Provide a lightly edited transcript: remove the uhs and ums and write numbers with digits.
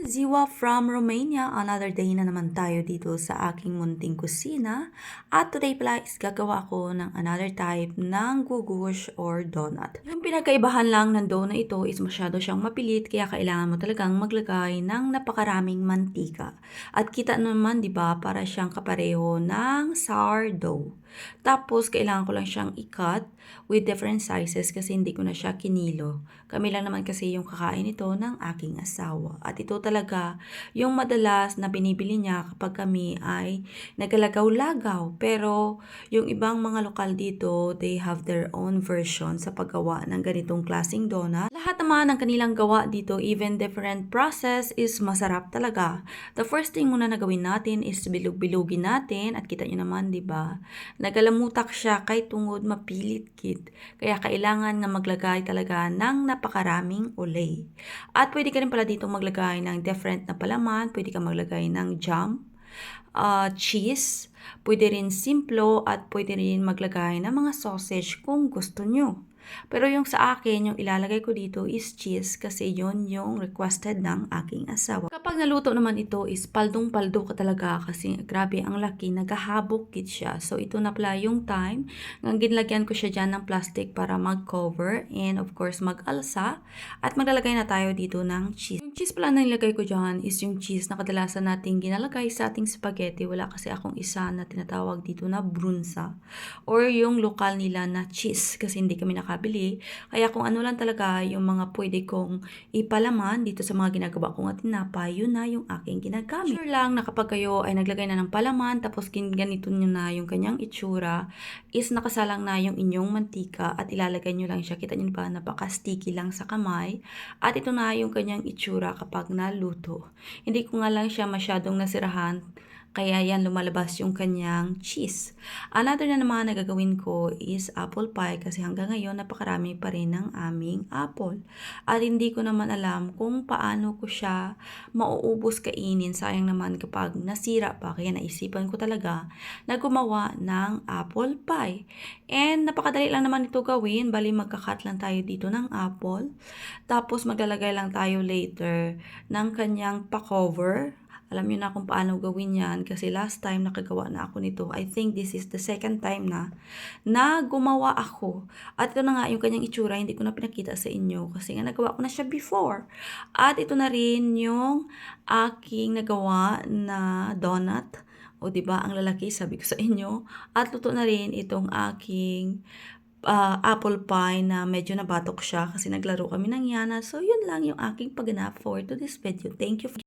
Ziwa from Romania, another day na naman tayo dito sa aking munting kusina. At today pala is gagawa ko ng another type ng gugush or donut. Yung pinagkaibahan lang ng dough na ito is masyado siyang mapilit kaya kailangan mo talagang maglagay ng napakaraming mantika. At kita naman 'di ba para siyang kapareho ng sourdough. Tapos kailangan ko lang siyang i-cut with different sizes kasi hindi ko na siya kinilo. Kami lang naman kasi yung kakain ito ng aking asawa. At ito talaga yung madalas na binibili niya kapag kami ay nagalagaw-lagaw. Pero yung ibang mga lokal dito, they have their own version sa paggawa ng ganitong klaseng donut. Lahat naman ng kanilang gawa dito, even different process, is masarap talaga. The first thing muna na gawin natin is bilog-bilugin natin. At kita nyo naman, di ba? Nagalamutak siya kay tungod mapilit kit. Kaya kailangan na maglagay talaga ng napakaraming ulay. At pwede ka rin pala dito maglagay ng different na palaman. Pwede ka maglagay ng jam, cheese, pwede rin simplo at pwede rin maglagay ng mga sausage kung gusto nyo. Pero yung sa akin, yung ilalagay ko dito is cheese kasi yon yung requested ng aking asawa. Kapag naluto naman ito is paldong-paldo ka talaga kasi grabe ang laki, naghahabok kit siya. So ito na pala yung time, ginlagyan ko siya dyan ng plastic para mag-cover and of course mag-alsa at maglalagay na tayo dito ng cheese. Yung cheese pala na nilagay ko dyan is yung cheese na kadalasan natin ginalagay sa ating spaghetti. Wala kasi akong isa na tinatawag dito na brunsa or yung lokal nila na cheese kasi hindi kami nakabili. Kaya kung ano lang talaga yung mga pwede kong ipalaman dito sa mga ginagawa kong at tinapay, yun na yung aking ginagamit. Sure lang na kapag kayo ay naglagay na ng palaman tapos ganito nyo na yung kanyang itsura is nakasalang na yung inyong mantika at ilalagay nyo lang siya. Kita nyo ba napaka-sticky lang sa kamay at ito na yung kanyang itsura kapag naluto. Hindi ko nga lang siya masyadong nasirahan kaya yan lumalabas yung kanyang cheese. Another na naman na gagawin ko is apple pie kasi hanggang ngayon napakarami pa rin ng aming apple. At hindi ko naman alam kung paano ko siya mauubos kainin. Sayang naman kapag nasira pa. Kaya naisipan ko talaga na gumawa ng apple pie. And napakadali lang naman ito gawin. Bali magkakat lang tayo dito ng apple. Tapos maglalagay lang tayo later ng kanyang pa-cover. Alam niyo na kung paano gawin yan kasi last time nakagawa na ako nito. I think this is the second time na gumawa ako. At ito na nga yung kanyang itsura, hindi ko na pinakita sa inyo kasi nga nagawa ko na siya before. At ito na rin yung aking nagawa na donut. O di ba ang lalaki sabi ko sa inyo. At luto na rin itong aking apple pie na medyo nabatok siya kasi naglaro kami ng Yana. So yun lang yung aking pagganap for today's video. Thank you.